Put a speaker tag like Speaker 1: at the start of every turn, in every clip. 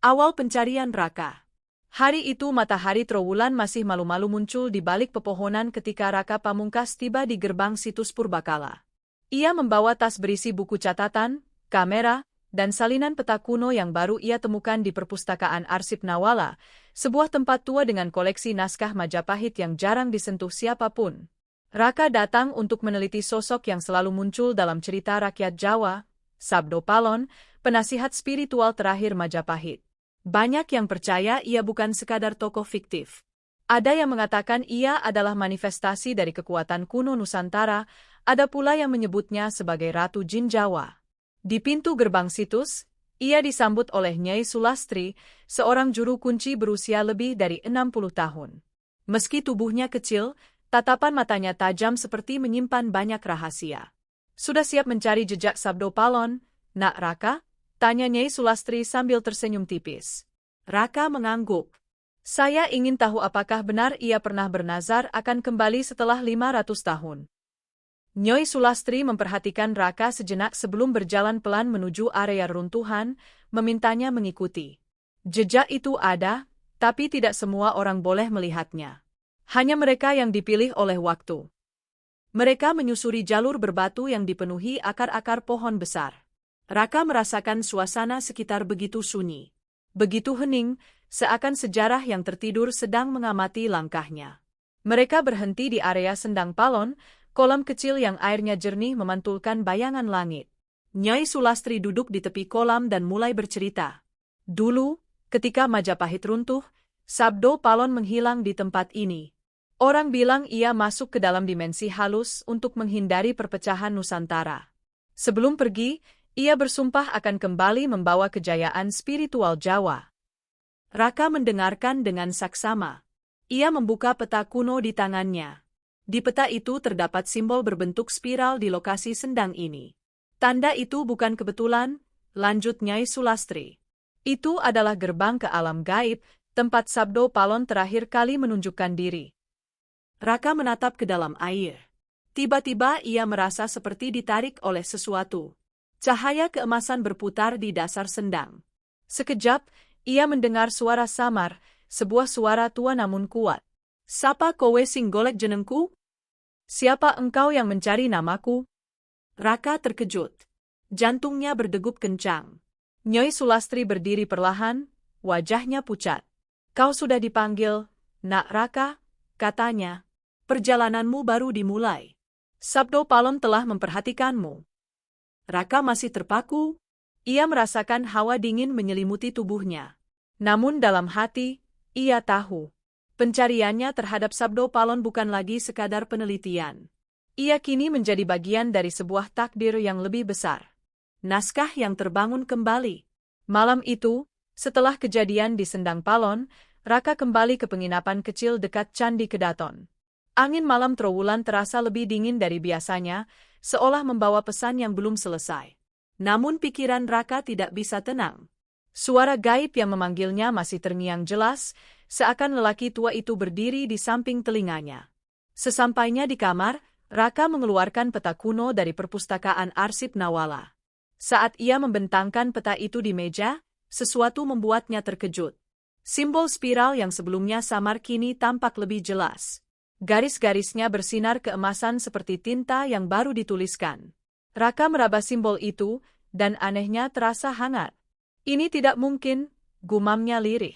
Speaker 1: Awal pencarian Raka. Hari itu matahari Trowulan masih malu-malu muncul di balik pepohonan ketika Raka Pamungkas tiba di gerbang situs Purbakala. Ia membawa tas berisi buku catatan, kamera, dan salinan peta kuno yang baru ia temukan di perpustakaan arsip Nawala, sebuah tempat tua dengan koleksi naskah Majapahit yang jarang disentuh siapapun. Raka datang untuk meneliti sosok yang selalu muncul dalam cerita rakyat Jawa, Sabdo Palon, penasihat spiritual terakhir Majapahit. Banyak yang percaya ia bukan sekadar tokoh fiktif. Ada yang mengatakan ia adalah manifestasi dari kekuatan kuno Nusantara, ada pula yang menyebutnya sebagai Ratu Jin Jawa. Di pintu gerbang situs, ia disambut oleh Nyai Sulastri, seorang juru kunci berusia lebih dari 60 tahun. Meski tubuhnya kecil, tatapan matanya tajam seperti menyimpan banyak rahasia. Sudah siap mencari jejak Sabdo Palon, Nak Raka? Tanya Nyai Sulastri sambil tersenyum tipis. Raka mengangguk. Saya ingin tahu apakah benar ia pernah bernazar akan kembali setelah 500 tahun. Nyai Sulastri memperhatikan Raka sejenak sebelum berjalan pelan menuju area runtuhan, memintanya mengikuti. Jejak itu ada, tapi tidak semua orang boleh melihatnya. Hanya mereka yang dipilih oleh waktu. Mereka menyusuri jalur berbatu yang dipenuhi akar-akar pohon besar. Raka merasakan suasana sekitar begitu sunyi. Begitu hening, seakan sejarah yang tertidur sedang mengamati langkahnya. Mereka berhenti di area Sendang Palon, kolam kecil yang airnya jernih memantulkan bayangan langit. Nyai Sulastri duduk di tepi kolam dan mulai bercerita. Dulu, ketika Majapahit runtuh, Sabdo Palon menghilang di tempat ini. Orang bilang ia masuk ke dalam dimensi halus untuk menghindari perpecahan Nusantara. Sebelum pergi, ia bersumpah akan kembali membawa kejayaan spiritual Jawa. Raka mendengarkan dengan saksama. Ia membuka peta kuno di tangannya. Di peta itu terdapat simbol berbentuk spiral di lokasi sendang ini. Tanda itu bukan kebetulan, lanjut Nyai Sulastri. Itu adalah gerbang ke alam gaib, tempat Sabdo Palon terakhir kali menunjukkan diri. Raka menatap ke dalam air. Tiba-tiba ia merasa seperti ditarik oleh sesuatu. Cahaya keemasan berputar di dasar sendang. Sekejap, ia mendengar suara samar, sebuah suara tua namun kuat. Sapa kowe sing golek jenengku? Siapa engkau yang mencari namaku? Raka terkejut. Jantungnya berdegup kencang. Nyai Sulastri berdiri perlahan, wajahnya pucat. Kau sudah dipanggil, Nak Raka, katanya. Perjalananmu baru dimulai. Sabdo Palon telah memperhatikanmu. Raka masih terpaku. Ia merasakan hawa dingin menyelimuti tubuhnya. Namun dalam hati, ia tahu. Pencariannya terhadap Sabdo Palon bukan lagi sekadar penelitian. Ia kini menjadi bagian dari sebuah takdir yang lebih besar. Naskah yang terbangun kembali. Malam itu, setelah kejadian di Sendang Palon, Raka kembali ke penginapan kecil dekat Candi Kedaton. Angin malam Trowulan terasa lebih dingin dari biasanya, seolah membawa pesan yang belum selesai. Namun pikiran Raka tidak bisa tenang. Suara gaib yang memanggilnya masih terngiang jelas, seakan lelaki tua itu berdiri di samping telinganya. Sesampainya di kamar, Raka mengeluarkan peta kuno dari perpustakaan arsip Nawala. Saat ia membentangkan peta itu di meja, sesuatu membuatnya terkejut. Simbol spiral yang sebelumnya samar kini tampak lebih jelas. Garis-garisnya bersinar keemasan seperti tinta yang baru dituliskan. Raka meraba simbol itu, dan anehnya terasa hangat. Ini tidak mungkin, gumamnya lirih.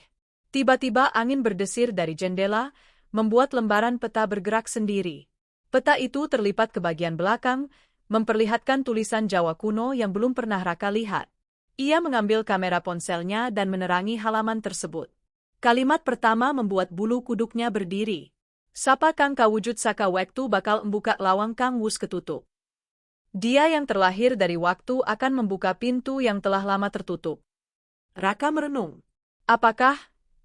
Speaker 1: Tiba-tiba angin berdesir dari jendela, membuat lembaran peta bergerak sendiri. Peta itu terlipat ke bagian belakang, memperlihatkan tulisan Jawa kuno yang belum pernah Raka lihat. Ia mengambil kamera ponselnya dan menerangi halaman tersebut. Kalimat pertama membuat bulu kuduknya berdiri. Sapa kang kawujud saka wektu bakal membuka lawang kang wus ketutup. Dia yang terlahir dari waktu akan membuka pintu yang telah lama tertutup. Raka merenung. Apakah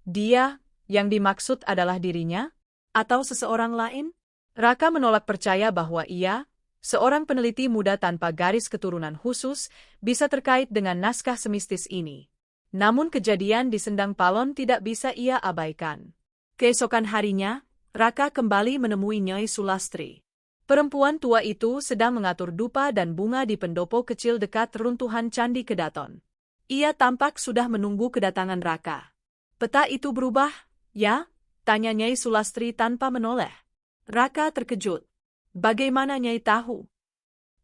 Speaker 1: dia yang dimaksud adalah dirinya? Atau seseorang lain? Raka menolak percaya bahwa ia, seorang peneliti muda tanpa garis keturunan khusus, bisa terkait dengan naskah semistis ini. Namun kejadian di Sendang Palon tidak bisa ia abaikan. Keesokan harinya, Raka kembali menemui Nyai Sulastri. Perempuan tua itu sedang mengatur dupa dan bunga di pendopo kecil dekat runtuhan Candi Kedaton. Ia tampak sudah menunggu kedatangan Raka. Peta itu berubah, ya? Tanya Nyai Sulastri tanpa menoleh. Raka terkejut. Bagaimana Nyai tahu?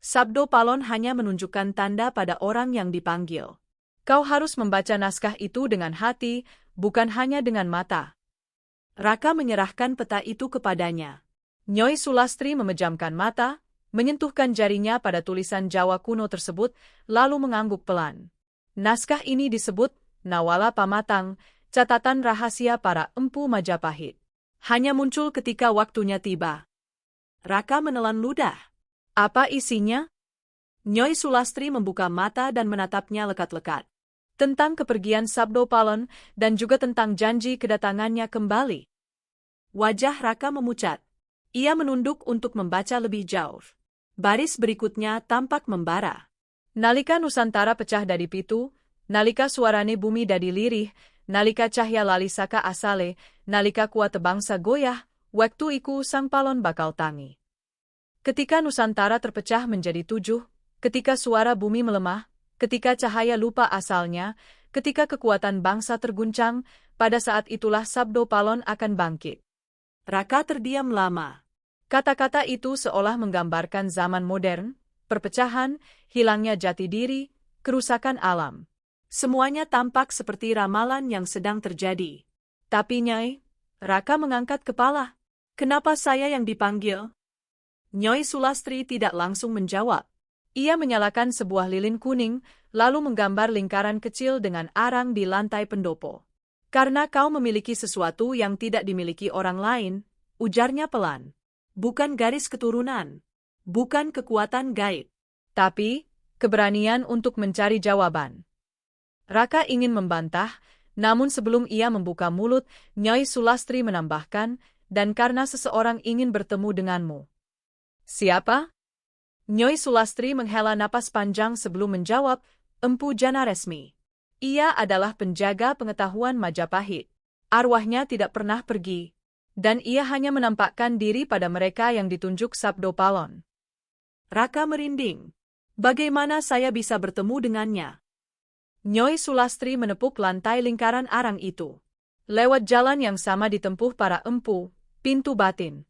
Speaker 1: Sabdo Palon hanya menunjukkan tanda pada orang yang dipanggil. Kau harus membaca naskah itu dengan hati, bukan hanya dengan mata. Raka menyerahkan peta itu kepadanya. Nyai Sulastri memejamkan mata, menyentuhkan jarinya pada tulisan Jawa kuno tersebut, lalu mengangguk pelan. Naskah ini disebut Nawala Pamatang, catatan rahasia para empu Majapahit. Hanya muncul ketika waktunya tiba. Raka menelan ludah. Apa isinya? Nyai Sulastri membuka mata dan menatapnya lekat-lekat. Tentang kepergian Sabdo Palon dan juga tentang janji kedatangannya kembali. Wajah Raka memucat. Ia menunduk untuk membaca lebih jauh. Baris berikutnya tampak membara. Nalika Nusantara pecah dari pitu, nalika suarane bumi dadi lirih, nalika cahya lali saka asale, nalika kuat bangsa goyah, waktu iku Sang Palon bakal tangi. Ketika Nusantara terpecah menjadi 7, ketika suara bumi melemah, ketika cahaya lupa asalnya, ketika kekuatan bangsa terguncang, pada saat itulah Sabdo Palon akan bangkit. Raka terdiam lama. Kata-kata itu seolah menggambarkan zaman modern, perpecahan, hilangnya jati diri, kerusakan alam. Semuanya tampak seperti ramalan yang sedang terjadi. Tapi Nyai, Raka mengangkat kepala. Kenapa saya yang dipanggil? Nyai Sulastri tidak langsung menjawab. Ia menyalakan sebuah lilin kuning, lalu menggambar lingkaran kecil dengan arang di lantai pendopo. Karena kau memiliki sesuatu yang tidak dimiliki orang lain, ujarnya pelan. Bukan garis keturunan, bukan kekuatan gaib, tapi keberanian untuk mencari jawaban. Raka ingin membantah, namun sebelum ia membuka mulut, Nyai Sulastri menambahkan, dan karena seseorang ingin bertemu denganmu. Siapa? Nyai Sulastri menghela napas panjang sebelum menjawab, Empu Jana Resmi. Ia adalah penjaga pengetahuan Majapahit. Arwahnya tidak pernah pergi. Dan ia hanya menampakkan diri pada mereka yang ditunjuk Sabdo Palon. Raka merinding. Bagaimana saya bisa bertemu dengannya? Nyai Sulastri menepuk lantai lingkaran arang itu. Lewat jalan yang sama ditempuh para empu, pintu batin.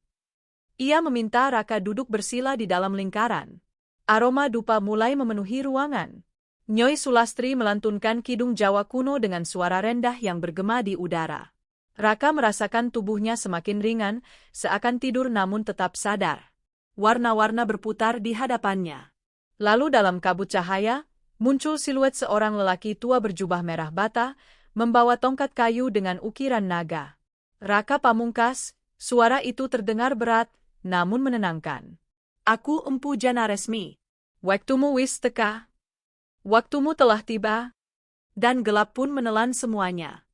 Speaker 1: Ia meminta Raka duduk bersila di dalam lingkaran. Aroma dupa mulai memenuhi ruangan. Nyai Sulastri melantunkan kidung Jawa kuno dengan suara rendah yang bergema di udara. Raka merasakan tubuhnya semakin ringan, seakan tidur namun tetap sadar. Warna-warna berputar di hadapannya. Lalu dalam kabut cahaya, muncul siluet seorang lelaki tua berjubah merah bata, membawa tongkat kayu dengan ukiran naga. Raka pamungkas, suara itu terdengar berat, namun menenangkan. Aku Empu Jana Resmi. Waktumu wis teka. Waktumu telah tiba. Dan gelap pun menelan semuanya.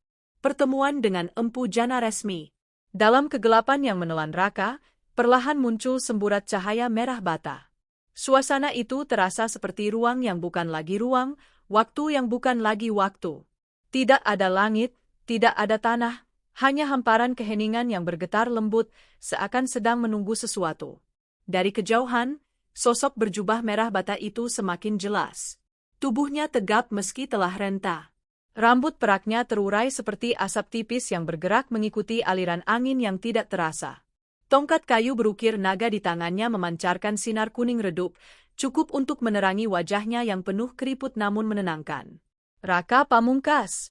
Speaker 1: Pertemuan dengan Empu Jana Resmi. Dalam kegelapan yang menelan Raka, perlahan muncul semburat cahaya merah bata. Suasana itu terasa seperti ruang yang bukan lagi ruang, waktu yang bukan lagi waktu. Tidak ada langit, tidak ada tanah, hanya hamparan keheningan yang bergetar lembut, seakan sedang menunggu sesuatu. Dari kejauhan, sosok berjubah merah bata itu semakin jelas. Tubuhnya tegap meski telah renta. Rambut peraknya terurai seperti asap tipis yang bergerak mengikuti aliran angin yang tidak terasa. Tongkat kayu berukir naga di tangannya memancarkan sinar kuning redup, cukup untuk menerangi wajahnya yang penuh keriput namun menenangkan. Raka pamungkas.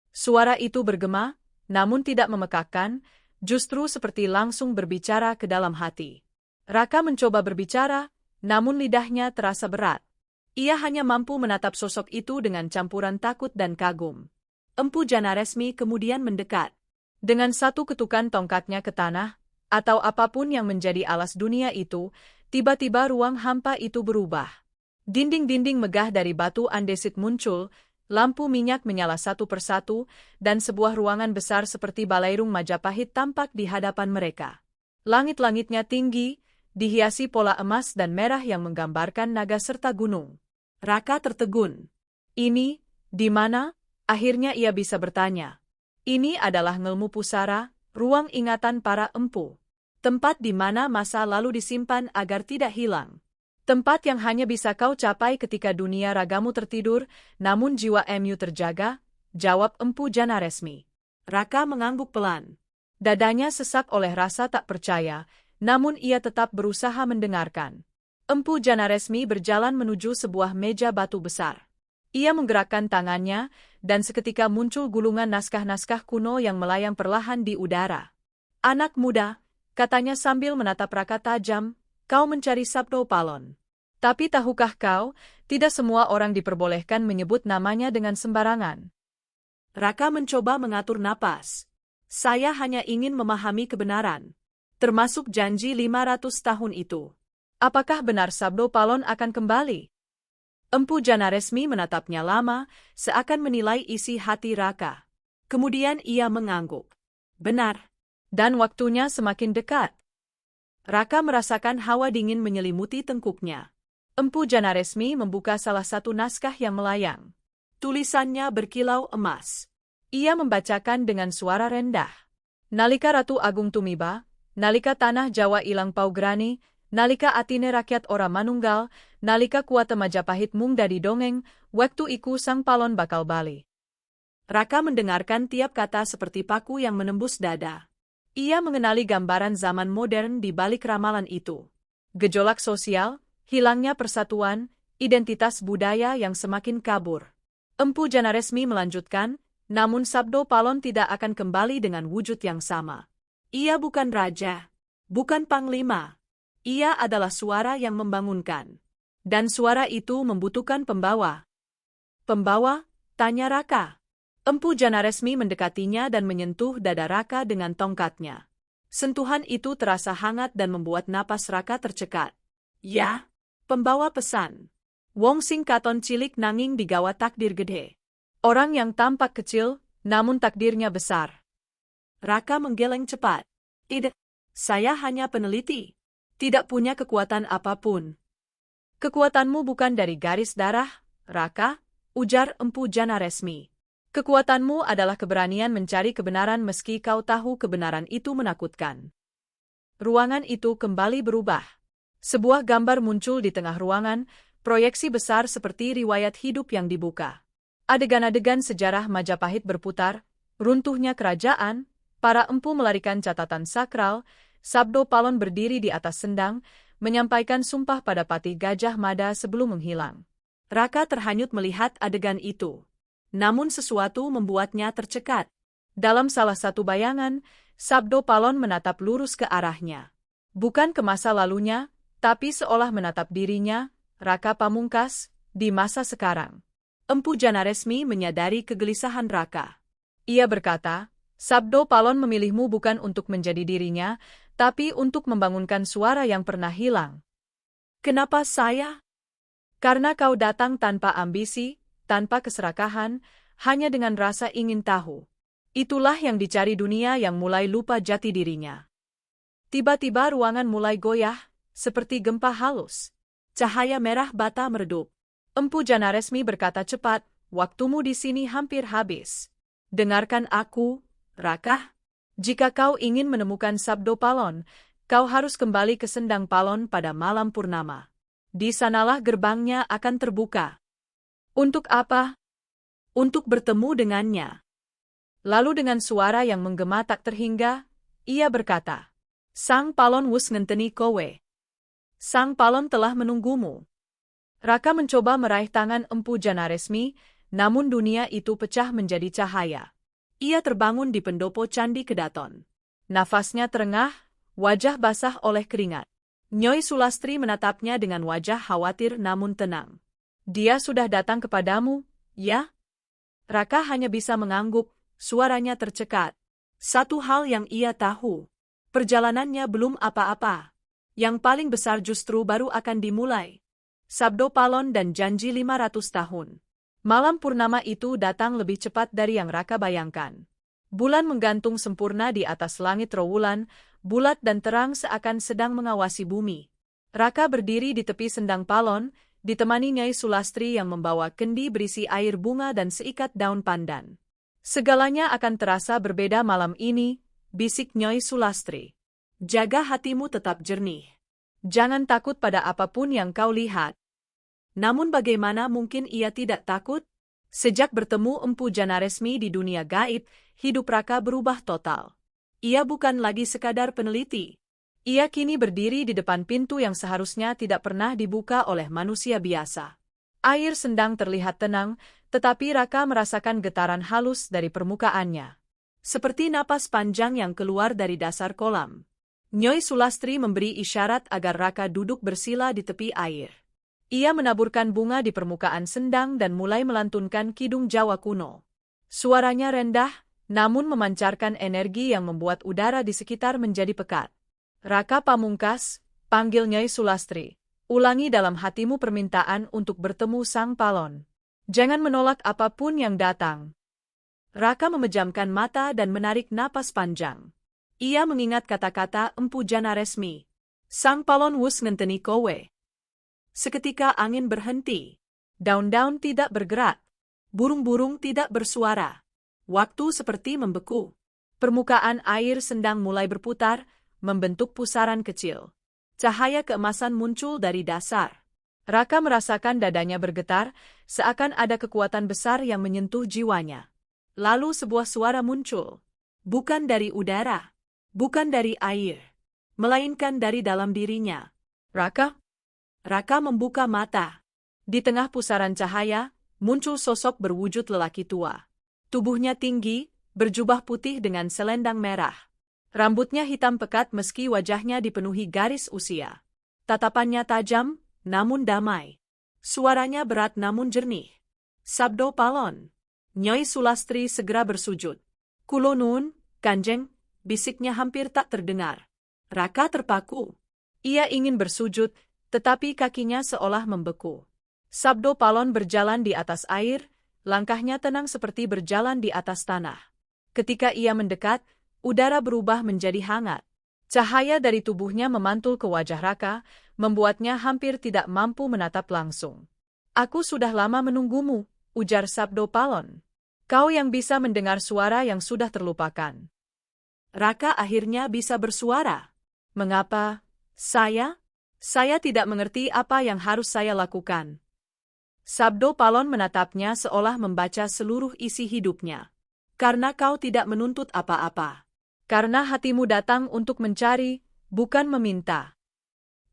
Speaker 1: Suara itu bergema, namun tidak memekakkan, justru seperti langsung berbicara ke dalam hati. Raka mencoba berbicara, namun lidahnya terasa berat. Ia hanya mampu menatap sosok itu dengan campuran takut dan kagum. Empu Jana Resmi kemudian mendekat. Dengan satu ketukan tongkatnya ke tanah, atau apapun yang menjadi alas dunia itu, tiba-tiba ruang hampa itu berubah. Dinding-dinding megah dari batu andesit muncul, lampu minyak menyala satu persatu, dan sebuah ruangan besar seperti balairung Majapahit tampak di hadapan mereka. Langit-langitnya tinggi, dihiasi pola emas dan merah yang menggambarkan naga serta gunung. Raka tertegun. Ini, di mana? Akhirnya ia bisa bertanya. Ini adalah Ngelmu Pusara, ruang ingatan para empu. Tempat di mana masa lalu disimpan agar tidak hilang. Tempat yang hanya bisa kau capai ketika dunia ragamu tertidur, namun jiwa-mu terjaga, jawab Empu Jana Resmi. Raka mengangguk pelan. Dadanya sesak oleh rasa tak percaya, namun ia tetap berusaha mendengarkan. Empu Jana Resmi berjalan menuju sebuah meja batu besar. Ia menggerakkan tangannya, dan seketika muncul gulungan naskah-naskah kuno yang melayang perlahan di udara. Anak muda, katanya sambil menatap Raka tajam, kau mencari Sabdo Palon. Tapi tahukah kau, tidak semua orang diperbolehkan menyebut namanya dengan sembarangan. Raka mencoba mengatur napas. Saya hanya ingin memahami kebenaran. Termasuk janji 500 tahun itu. Apakah benar Sabdo Palon akan kembali? Empu Jana Resmi menatapnya lama, seakan menilai isi hati Raka. Kemudian ia mengangguk. Benar. Dan waktunya semakin dekat. Raka merasakan hawa dingin menyelimuti tengkuknya. Empu Jana Resmi membuka salah satu naskah yang melayang. Tulisannya berkilau emas. Ia membacakan dengan suara rendah. Nalika Ratu Agung tumiba, nalika tanah Jawa ilang paugrani, nalika atine rakyat ora manunggal, nalika kuata Majapahit mung dadi dongeng, waktu iku sang palon bakal bali. Raka mendengarkan tiap kata seperti paku yang menembus dada. Ia mengenali gambaran zaman modern di balik ramalan itu. Gejolak sosial, hilangnya persatuan, identitas budaya yang semakin kabur. Empu Jana Resmi melanjutkan, namun Sabdo Palon tidak akan kembali dengan wujud yang sama. Ia bukan raja, bukan panglima. Ia adalah suara yang membangunkan. Dan suara itu membutuhkan pembawa. Pembawa? Tanya Raka. Empu Jana Resmi mendekatinya dan menyentuh dada Raka dengan tongkatnya. Sentuhan itu terasa hangat dan membuat napas Raka tercekat. Ya, pembawa pesan. Wong sing katon cilik nanging digawa takdir gede. Orang yang tampak kecil, namun takdirnya besar. Raka menggeleng cepat. Tidak, saya hanya peneliti. Tidak punya kekuatan apapun. Kekuatanmu bukan dari garis darah, Raka, ujar Empu Jana Resmi. Kekuatanmu adalah keberanian mencari kebenaran meski kau tahu kebenaran itu menakutkan. Ruangan itu kembali berubah. Sebuah gambar muncul di tengah ruangan, proyeksi besar seperti riwayat hidup yang dibuka. Adegan-adegan sejarah Majapahit berputar, runtuhnya kerajaan, para empu melarikan catatan sakral, Sabdo Palon berdiri di atas sendang, menyampaikan sumpah pada Patih Gajah Mada sebelum menghilang. Raka terhanyut melihat adegan itu. Namun sesuatu membuatnya tercekat. Dalam salah satu bayangan, Sabdo Palon menatap lurus ke arahnya. Bukan ke masa lalunya, tapi seolah menatap dirinya, Raka Pamungkas, di masa sekarang. Empu Jana Resmi menyadari kegelisahan Raka. Ia berkata, Sabdo Palon memilihmu bukan untuk menjadi dirinya, tapi untuk membangunkan suara yang pernah hilang. Kenapa saya? Karena kau datang tanpa ambisi, tanpa keserakahan, hanya dengan rasa ingin tahu. Itulah yang dicari dunia yang mulai lupa jati dirinya. Tiba-tiba ruangan mulai goyah, seperti gempa halus. Cahaya merah bata meredup. Empu Jana Resmi berkata cepat, waktumu di sini hampir habis. Dengarkan aku, Raka. Jika kau ingin menemukan Sabdo Palon, kau harus kembali ke Sendang Palon pada malam purnama. Di sanalah gerbangnya akan terbuka. Untuk apa? Untuk bertemu dengannya. Lalu dengan suara yang menggema tak terhingga, ia berkata, Sang Palon wus ngenteni kowe. Sang Palon telah menunggumu. Raka mencoba meraih tangan Empu Jana Resmi, namun dunia itu pecah menjadi cahaya. Ia terbangun di pendopo Candi Kedaton. Nafasnya terengah, wajah basah oleh keringat. Nyai Sulastri menatapnya dengan wajah khawatir namun tenang. Dia sudah datang kepadamu, ya? Raka hanya bisa mengangguk, suaranya tercekat. Satu hal yang ia tahu, perjalanannya belum apa-apa. Yang paling besar justru baru akan dimulai. Sabdo Palon dan janji 500 tahun. Malam purnama itu datang lebih cepat dari yang Raka bayangkan. Bulan menggantung sempurna di atas langit Trowulan, bulat dan terang seakan sedang mengawasi bumi. Raka berdiri di tepi Sendang Palon, ditemani Nyai Sulastri yang membawa kendi berisi air bunga dan seikat daun pandan. Segalanya akan terasa berbeda malam ini, bisik Nyai Sulastri. Jaga hatimu tetap jernih. Jangan takut pada apapun yang kau lihat. Namun bagaimana mungkin ia tidak takut? Sejak bertemu Empu Janaresmi di dunia gaib, hidup Raka berubah total. Ia bukan lagi sekadar peneliti. Ia kini berdiri di depan pintu yang seharusnya tidak pernah dibuka oleh manusia biasa. Air sendang terlihat tenang, tetapi Raka merasakan getaran halus dari permukaannya. Seperti napas panjang yang keluar dari dasar kolam. Nyai Sulastri memberi isyarat agar Raka duduk bersila di tepi air. Ia menaburkan bunga di permukaan sendang dan mulai melantunkan kidung Jawa kuno. Suaranya rendah, namun memancarkan energi yang membuat udara di sekitar menjadi pekat. Raka Pamungkas, panggil Nyai Sulastri. Ulangi dalam hatimu permintaan untuk bertemu Sang Palon. Jangan menolak apapun yang datang. Raka memejamkan mata dan menarik napas panjang. Ia mengingat kata-kata Empu Janaresmi. Sang Palon wus ngenteni kowe. Seketika angin berhenti. Daun-daun tidak bergerak. Burung-burung tidak bersuara. Waktu seperti membeku. Permukaan air sendang mulai berputar, membentuk pusaran kecil. Cahaya keemasan muncul dari dasar. Raka merasakan dadanya bergetar, seakan ada kekuatan besar yang menyentuh jiwanya. Lalu sebuah suara muncul. Bukan dari udara. Bukan dari air. Melainkan dari dalam dirinya. Raka? Raka membuka mata. Di tengah pusaran cahaya, muncul sosok berwujud lelaki tua. Tubuhnya tinggi, berjubah putih dengan selendang merah. Rambutnya hitam pekat meski wajahnya dipenuhi garis usia. Tatapannya tajam, namun damai. Suaranya berat namun jernih. Sabdo Palon. Nyai Sulastri segera bersujud. Kulo nun, Kanjeng, bisiknya hampir tak terdengar. Raka terpaku. Ia ingin bersujud, tetapi kakinya seolah membeku. Sabdo Palon berjalan di atas air, langkahnya tenang seperti berjalan di atas tanah. Ketika ia mendekat, udara berubah menjadi hangat. Cahaya dari tubuhnya memantul ke wajah Raka, membuatnya hampir tidak mampu menatap langsung. Aku sudah lama menunggumu, ujar Sabdo Palon. Kau yang bisa mendengar suara yang sudah terlupakan. Raka akhirnya bisa bersuara. Mengapa? Saya tidak mengerti apa yang harus saya lakukan. Sabdo Palon menatapnya seolah membaca seluruh isi hidupnya. Karena kau tidak menuntut apa-apa. Karena hatimu datang untuk mencari, bukan meminta.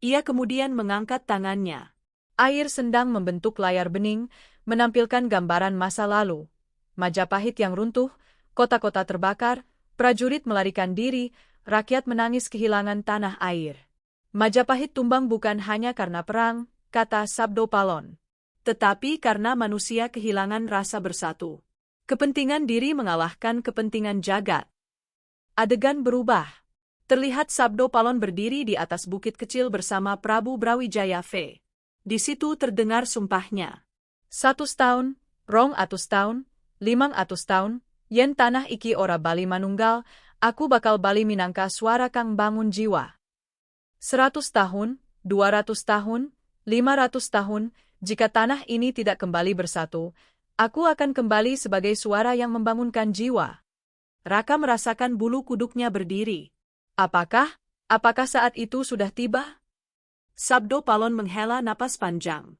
Speaker 1: Ia kemudian mengangkat tangannya. Air sendang membentuk layar bening, menampilkan gambaran masa lalu. Majapahit yang runtuh, kota-kota terbakar, prajurit melarikan diri, rakyat menangis kehilangan tanah air. Majapahit tumbang bukan hanya karena perang, kata Sabdo Palon. Tetapi karena manusia kehilangan rasa bersatu. Kepentingan diri mengalahkan kepentingan jagat. Adegan berubah. Terlihat Sabdo Palon berdiri di atas bukit kecil bersama Prabu Brawijaya V. Di situ terdengar sumpahnya. 100 tahun, 200 tahun, 500 tahun, yen tanah iki ora bali manunggal, aku bakal bali minangka suara kang bangun jiwa. 100 tahun, 200 tahun, 500 tahun, jika tanah ini tidak kembali bersatu, aku akan kembali sebagai suara yang membangunkan jiwa. Raka merasakan bulu kuduknya berdiri. Apakah saat itu sudah tiba? Sabdo Palon menghela napas panjang.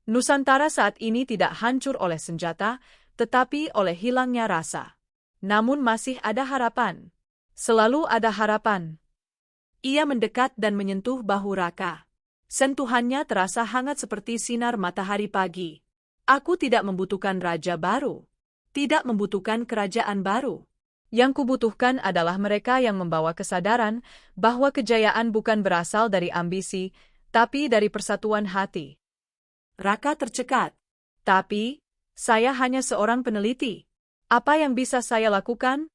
Speaker 1: Nusantara saat ini tidak hancur oleh senjata, tetapi oleh hilangnya rasa. Namun masih ada harapan. Selalu ada harapan. Ia mendekat dan menyentuh bahu Raka. Sentuhannya terasa hangat seperti sinar matahari pagi. Aku tidak membutuhkan raja baru. Tidak membutuhkan kerajaan baru. Yang kubutuhkan adalah mereka yang membawa kesadaran bahwa kejayaan bukan berasal dari ambisi, tapi dari persatuan hati. Raka tercekat. Tapi, saya hanya seorang peneliti. Apa yang bisa saya lakukan?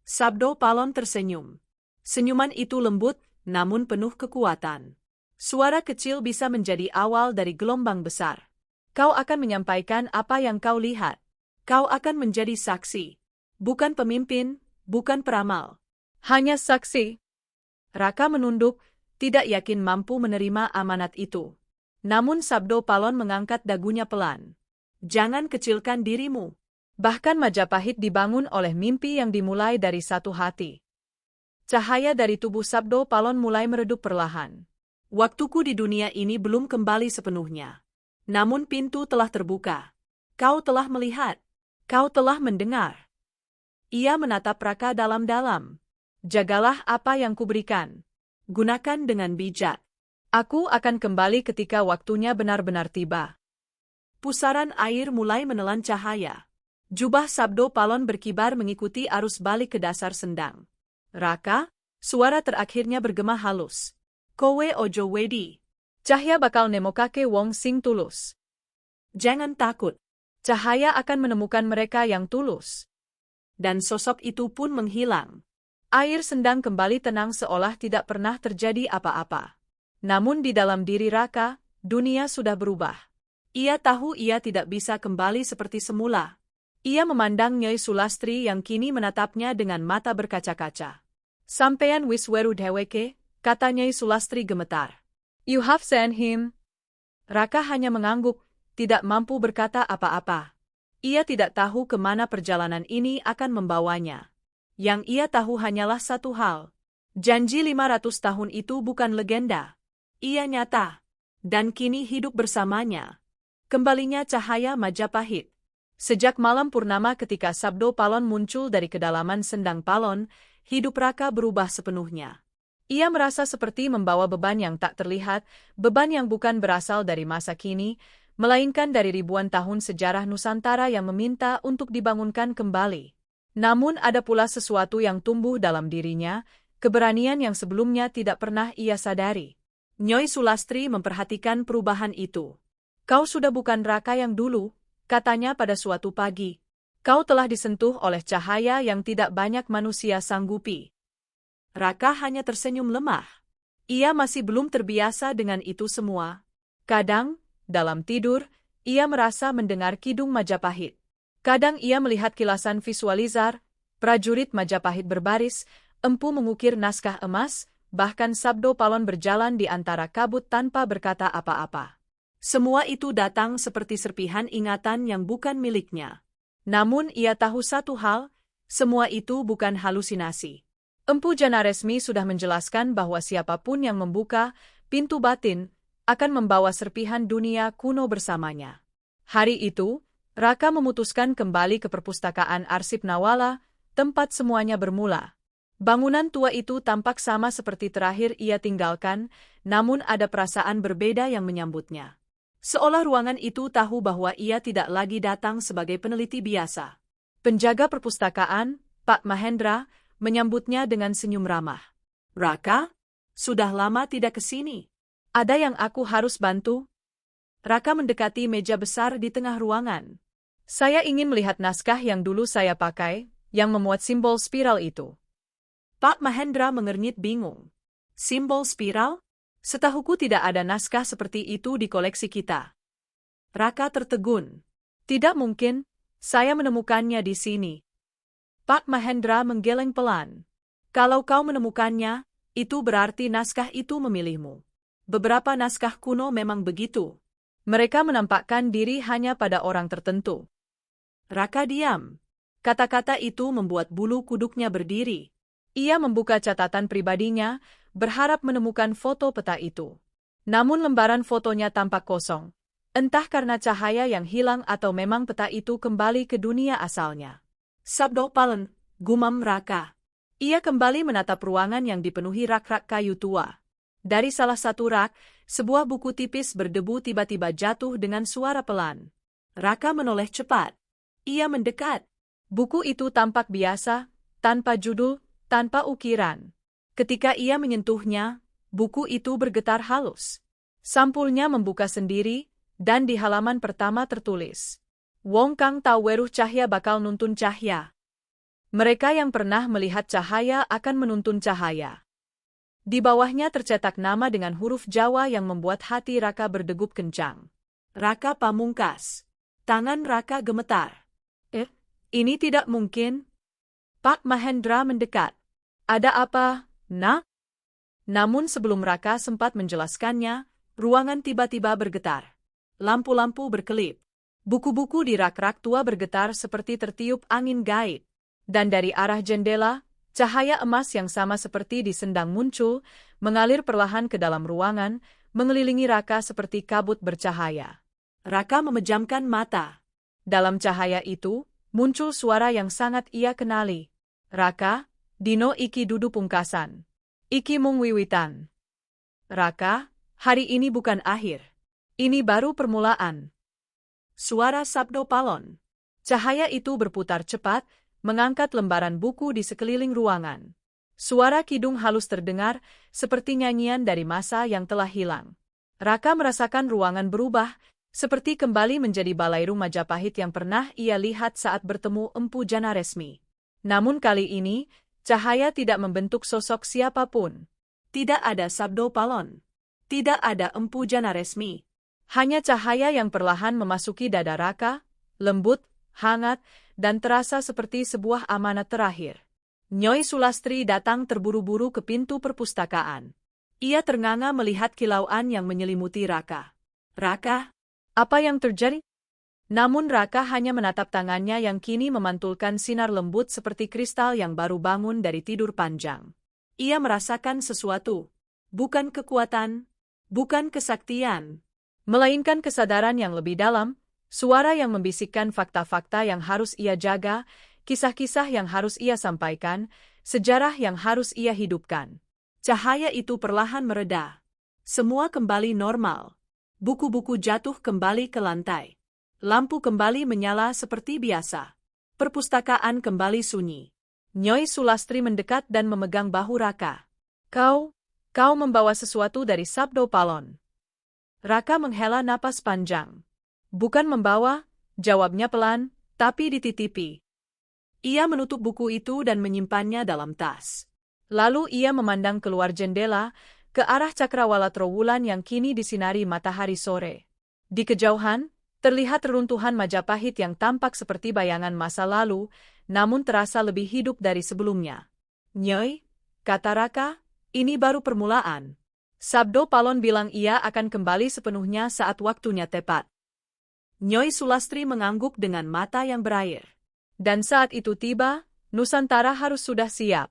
Speaker 1: Sabdo Palon tersenyum. Senyuman itu lembut, namun penuh kekuatan. Suara kecil bisa menjadi awal dari gelombang besar. Kau akan menyampaikan apa yang kau lihat. Kau akan menjadi saksi. Bukan pemimpin, bukan peramal. Hanya saksi. Raka menunduk, tidak yakin mampu menerima amanat itu. Namun Sabdo Palon mengangkat dagunya pelan. Jangan kecilkan dirimu. Bahkan Majapahit dibangun oleh mimpi yang dimulai dari satu hati. Cahaya dari tubuh Sabdo Palon mulai meredup perlahan. Waktuku di dunia ini belum kembali sepenuhnya. Namun pintu telah terbuka. Kau telah melihat. Kau telah mendengar. Ia menatap Raka dalam-dalam. Jagalah apa yang kuberikan. Gunakan dengan bijak. Aku akan kembali ketika waktunya benar-benar tiba. Pusaran air mulai menelan cahaya. Jubah Sabdo Palon berkibar mengikuti arus balik ke dasar sendang. Raka, suara terakhirnya bergema halus. Kowe ojo wedi. Cahya bakal nemokake wong sing tulus. Jangan takut. Cahaya akan menemukan mereka yang tulus. Dan sosok itu pun menghilang. Air sendang kembali tenang seolah tidak pernah terjadi apa-apa. Namun di dalam diri Raka, dunia sudah berubah. Ia tahu ia tidak bisa kembali seperti semula. Ia memandang Nyai Sulastri yang kini menatapnya dengan mata berkaca-kaca. Sampean Wisweru Dheweke, kata Nyai Sulastri gemetar. You have sent him. Raka hanya mengangguk, tidak mampu berkata apa-apa. Ia tidak tahu kemana perjalanan ini akan membawanya. Yang ia tahu hanyalah satu hal. Janji 500 tahun itu bukan legenda. Ia nyata. Dan kini hidup bersamanya. Kembalinya cahaya Majapahit. Sejak malam purnama ketika Sabdo Palon muncul dari kedalaman sendang Palon, hidup Raka berubah sepenuhnya. Ia merasa seperti membawa beban yang tak terlihat, beban yang bukan berasal dari masa kini, melainkan dari ribuan tahun sejarah Nusantara yang meminta untuk dibangunkan kembali. Namun ada pula sesuatu yang tumbuh dalam dirinya, keberanian yang sebelumnya tidak pernah ia sadari. Nyai Sulastri memperhatikan perubahan itu. Kau sudah bukan Raka yang dulu, katanya pada suatu pagi. Kau telah disentuh oleh cahaya yang tidak banyak manusia sanggupi. Raka hanya tersenyum lemah. Ia masih belum terbiasa dengan itu semua. Kadang, dalam tidur, ia merasa mendengar kidung Majapahit. Kadang ia melihat kilasan visualizar, prajurit Majapahit berbaris, empu mengukir naskah emas, bahkan Sabdo Palon berjalan di antara kabut tanpa berkata apa-apa. Semua itu datang seperti serpihan ingatan yang bukan miliknya. Namun ia tahu satu hal, semua itu bukan halusinasi. Empu Jana Resmi sudah menjelaskan bahwa siapapun yang membuka pintu batin akan membawa serpihan dunia kuno bersamanya. Hari itu, Raka memutuskan kembali ke perpustakaan Arsip Nawala, tempat semuanya bermula. Bangunan tua itu tampak sama seperti terakhir ia tinggalkan, namun ada perasaan berbeda yang menyambutnya. Seolah ruangan itu tahu bahwa ia tidak lagi datang sebagai peneliti biasa. Penjaga perpustakaan, Pak Mahendra, menyambutnya dengan senyum ramah. Raka, sudah lama tidak ke sini. Ada yang aku harus bantu? Raka mendekati meja besar di tengah ruangan. Saya ingin melihat naskah yang dulu saya pakai, yang memuat simbol spiral itu. Pak Mahendra mengernyit bingung. Simbol spiral? Setahuku tidak ada naskah seperti itu di koleksi kita. Raka tertegun. Tidak mungkin, saya menemukannya di sini. Pak Mahendra menggeleng pelan. Kalau kau menemukannya, itu berarti naskah itu memilihmu. Beberapa naskah kuno memang begitu. Mereka menampakkan diri hanya pada orang tertentu. Raka diam. Kata-kata itu membuat bulu kuduknya berdiri. Ia membuka catatan pribadinya, berharap menemukan foto peta itu. Namun lembaran fotonya tampak kosong. Entah karena cahaya yang hilang atau memang peta itu kembali ke dunia asalnya. Sabdo Palon, gumam Raka. Ia kembali menatap ruangan yang dipenuhi rak-rak kayu tua. Dari salah satu rak, sebuah buku tipis berdebu tiba-tiba jatuh dengan suara pelan. Raka menoleh cepat. Ia mendekat. Buku itu tampak biasa, tanpa judul, tanpa ukiran. Ketika ia menyentuhnya, buku itu bergetar halus. Sampulnya membuka sendiri, dan di halaman pertama tertulis, Wong kang tau weruh cahya bakal nuntun cahya. Mereka yang pernah melihat cahaya akan menuntun cahaya. Di bawahnya tercetak nama dengan huruf Jawa yang membuat hati Raka berdegup kencang. Raka Pamungkas. Tangan Raka gemetar. Ini tidak mungkin. Pak Mahendra mendekat. Ada apa, nak? Namun sebelum Raka sempat menjelaskannya, ruangan tiba-tiba bergetar. Lampu-lampu berkelip. Buku-buku di rak-rak tua bergetar seperti tertiup angin gaib. Dan dari arah jendela, Cahaya emas yang sama seperti disendang muncul, mengalir perlahan ke dalam ruangan, mengelilingi Raka seperti kabut bercahaya. Raka memejamkan mata. Dalam cahaya itu, muncul suara yang sangat ia kenali. Raka, dino iki dudu pungkasan. Iki mung wiwitan. Raka, hari ini bukan akhir. Ini baru permulaan. Suara Sabdo Palon. Cahaya itu berputar cepat, mengangkat lembaran buku di sekeliling ruangan. Suara kidung halus terdengar, seperti nyanyian dari masa yang telah hilang. Raka merasakan ruangan berubah, seperti kembali menjadi balairung Majapahit yang pernah ia lihat saat bertemu Empu Jana Resmi. Namun kali ini, cahaya tidak membentuk sosok siapapun. Tidak ada Sabdo Palon. Tidak ada Empu Jana Resmi. Hanya cahaya yang perlahan memasuki dada Raka, lembut, hangat, dan terasa seperti sebuah amanat terakhir. Nyai Sulastri datang terburu-buru ke pintu perpustakaan. Ia ternganga melihat kilauan yang menyelimuti Raka. Raka, apa yang terjadi? Namun Raka hanya menatap tangannya yang kini memantulkan sinar lembut seperti kristal yang baru bangun dari tidur panjang. Ia merasakan sesuatu. Bukan kekuatan, bukan kesaktian, melainkan kesadaran yang lebih dalam, suara yang membisikkan fakta-fakta yang harus ia jaga, kisah-kisah yang harus ia sampaikan, sejarah yang harus ia hidupkan. Cahaya itu perlahan mereda. Semua kembali normal. Buku-buku jatuh kembali ke lantai. Lampu kembali menyala seperti biasa. Perpustakaan kembali sunyi. Nyai Sulastri mendekat dan memegang bahu Raka. Kau membawa sesuatu dari Sabdo Palon. Raka menghela napas panjang. Bukan membawa, jawabnya pelan, tapi dititipi. Ia menutup buku itu dan menyimpannya dalam tas. Lalu ia memandang keluar jendela, ke arah cakrawala Trowulan yang kini disinari matahari sore. Di kejauhan, terlihat reruntuhan Majapahit yang tampak seperti bayangan masa lalu, namun terasa lebih hidup dari sebelumnya. Nyai, kata Raka, ini baru permulaan. Sabdo Palon bilang ia akan kembali sepenuhnya saat waktunya tepat. Nyai Sulastri mengangguk dengan mata yang berair. Dan saat itu tiba, Nusantara harus sudah siap.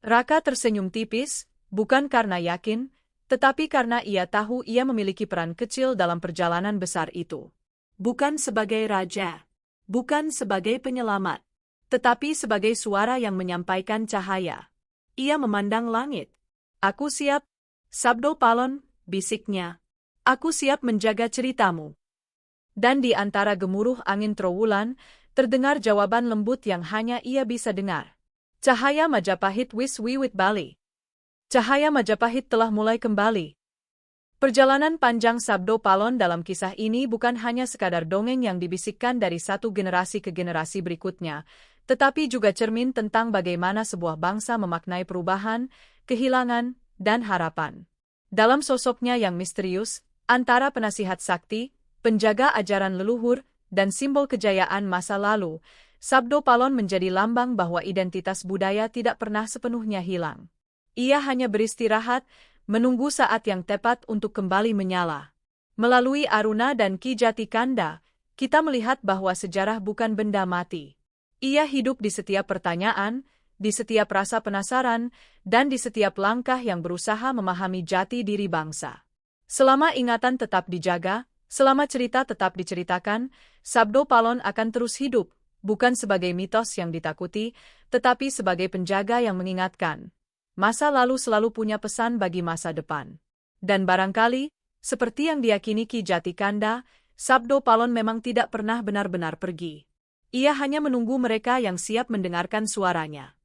Speaker 1: Raka tersenyum tipis, bukan karena yakin, tetapi karena ia tahu ia memiliki peran kecil dalam perjalanan besar itu. Bukan sebagai raja, bukan sebagai penyelamat, tetapi sebagai suara yang menyampaikan cahaya. Ia memandang langit. Aku siap, Sabdo Palon, bisiknya. Aku siap menjaga ceritamu. Dan di antara gemuruh angin Trowulan, terdengar jawaban lembut yang hanya ia bisa dengar. Cahaya Majapahit wis wiwit bali. Cahaya Majapahit telah mulai kembali. Perjalanan panjang Sabdo Palon dalam kisah ini bukan hanya sekadar dongeng yang dibisikkan dari satu generasi ke generasi berikutnya, tetapi juga cermin tentang bagaimana sebuah bangsa memaknai perubahan, kehilangan, dan harapan. Dalam sosoknya yang misterius, antara penasihat sakti, penjaga ajaran leluhur, dan simbol kejayaan masa lalu, Sabdo Palon menjadi lambang bahwa identitas budaya tidak pernah sepenuhnya hilang. Ia hanya beristirahat, menunggu saat yang tepat untuk kembali menyala. Melalui Aruna dan Ki Jati Kanda, kita melihat bahwa sejarah bukan benda mati. Ia hidup di setiap pertanyaan, di setiap rasa penasaran, dan di setiap langkah yang berusaha memahami jati diri bangsa. Selama ingatan tetap dijaga, selama cerita tetap diceritakan, Sabdo Palon akan terus hidup, bukan sebagai mitos yang ditakuti, tetapi sebagai penjaga yang mengingatkan. Masa lalu selalu punya pesan bagi masa depan. Dan barangkali, seperti yang diyakini Ki Jati Kanda, Sabdo Palon memang tidak pernah benar-benar pergi. Ia hanya menunggu mereka yang siap mendengarkan suaranya.